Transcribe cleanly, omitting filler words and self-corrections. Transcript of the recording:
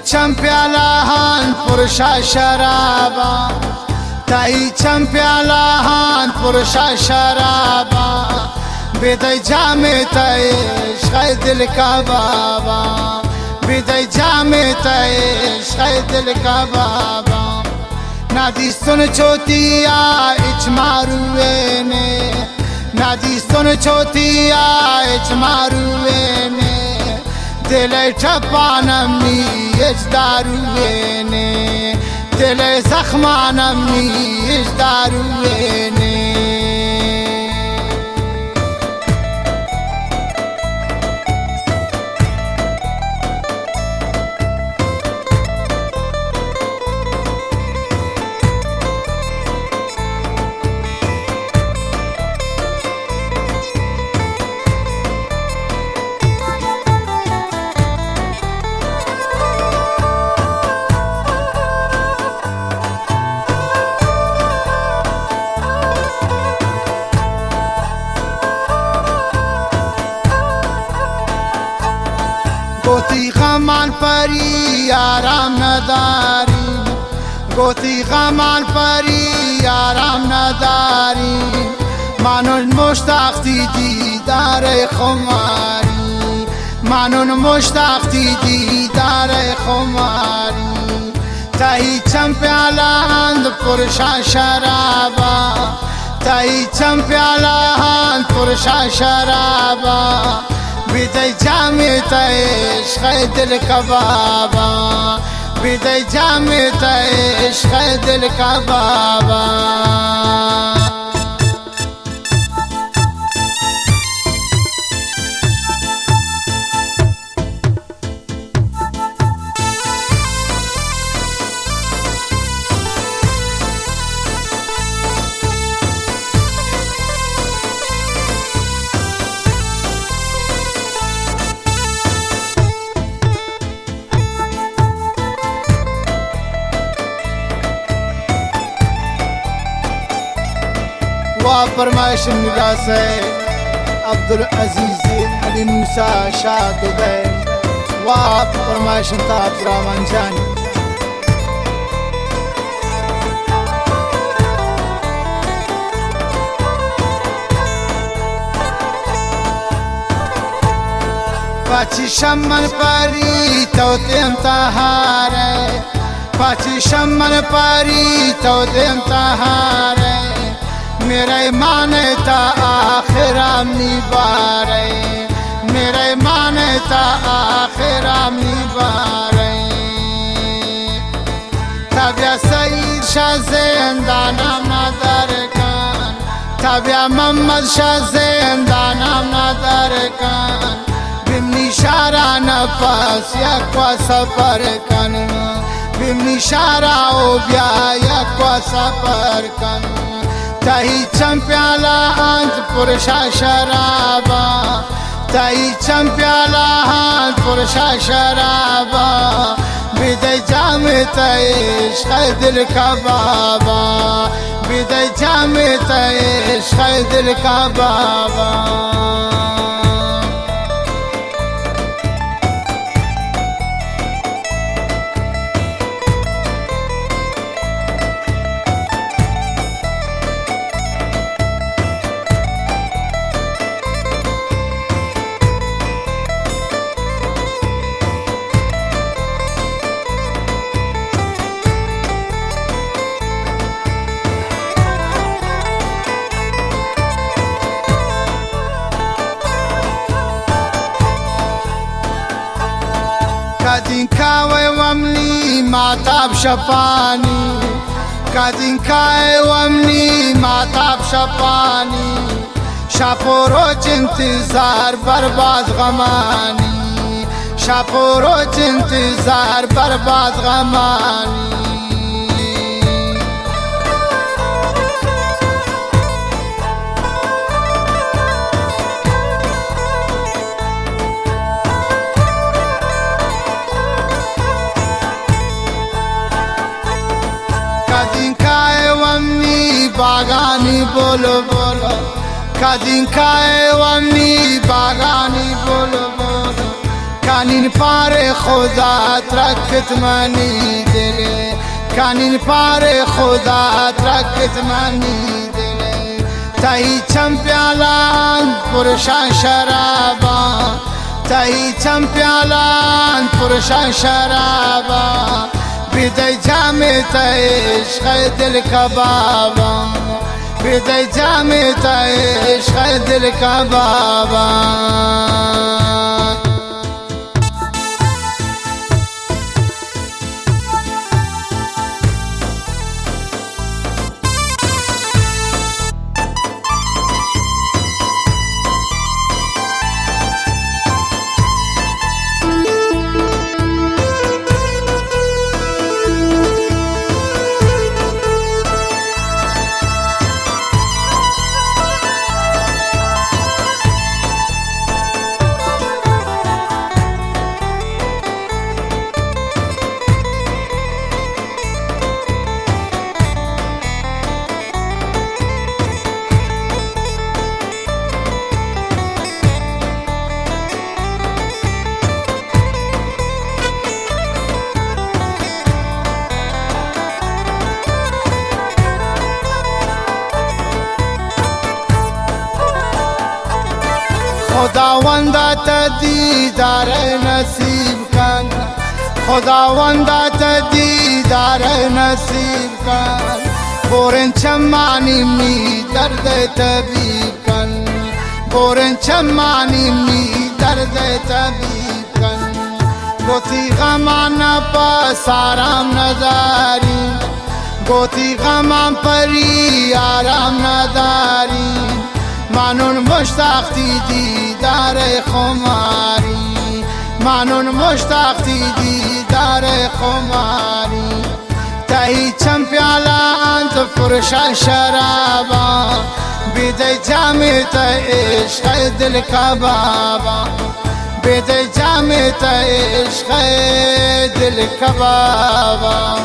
چمپیالان پرشا شرابا تایی چمپیالان پرشا شرابا بیدای جام تای عشق دل کا بابا بیدای جام تای عشق دل کا بابا نادیستون چوتیا اچ ماروے نے نادیستون چوتیا اچ ماروے نے دل چپانم نیش داروے نے دل زخمانم نیش داروے نے گوتی غمان پری آرام نداری گوتی غمان پری آرام نداری منون مشتاقی دیدار خماری منون مشتاقی دیدار خماری تایی چمپیالان پرشا شرابا تایی چمپیالان پرشا شرابا بیدای جام تای عشق دل کا بابا بیدای جام تای عشق دل کا بابا فرمایش نگاس عبدالعزیز علی موسی شاه دبی و فرمایش تا عبدالرحمن جانی پاچی شمن پاری تو انتهاره پاچی شمن پاری تو انتهاره میرا ایمان تا آخرام نیباره میرا ایمان تا آخرام نیباره تبیا سعید شاه زندانم نداره کن تبیا محمد شاه زندانم نداره کن بمنی شارا نفس یک و سفر کن بمنی شارا و بیا یک و سفر کن تایی چمپیالان پرشا شرابا تایی چمپیالان پرشا شرابا بیدای جام تای عشق دل کا بابا بیدای جام تای عشق دل کا بابا کدین کاوی وملی ماتاب شپانی کدین کاوی وملی ماتاب شپانی شپوروچ انتظار برباد غمانی شپوروچ انتظار برباد غمانی बागानी बोलो बोलो कदिन खाए वमनी बागानी बोलो बोलो کانین پار خدا ترکت منی دل کانین پار خدا ترکت منی دل تایی چم پیالان پرشان شرابا تایی چم پیالان پرشان شرابا بیدی جام تا عشق دل کبابا بیدی جام تا عشق دل کبابا خداوندا تا دیدار نصیب کن خداوندا تا دیدار نصیب کن بورن چمانی می درد طبیب کن بورن چمانی می درد طبیب کن گوتی غمان پس آرام نداری گوتی غمان پری آرام نداری منون مشتاقی دیدار خماری منون مشتاقی دیدار خماری تایی چم پیالان تو پرشان شرابا بیدی جام تا عشق دل کبابا بیدی جام تا عشق دل کبابا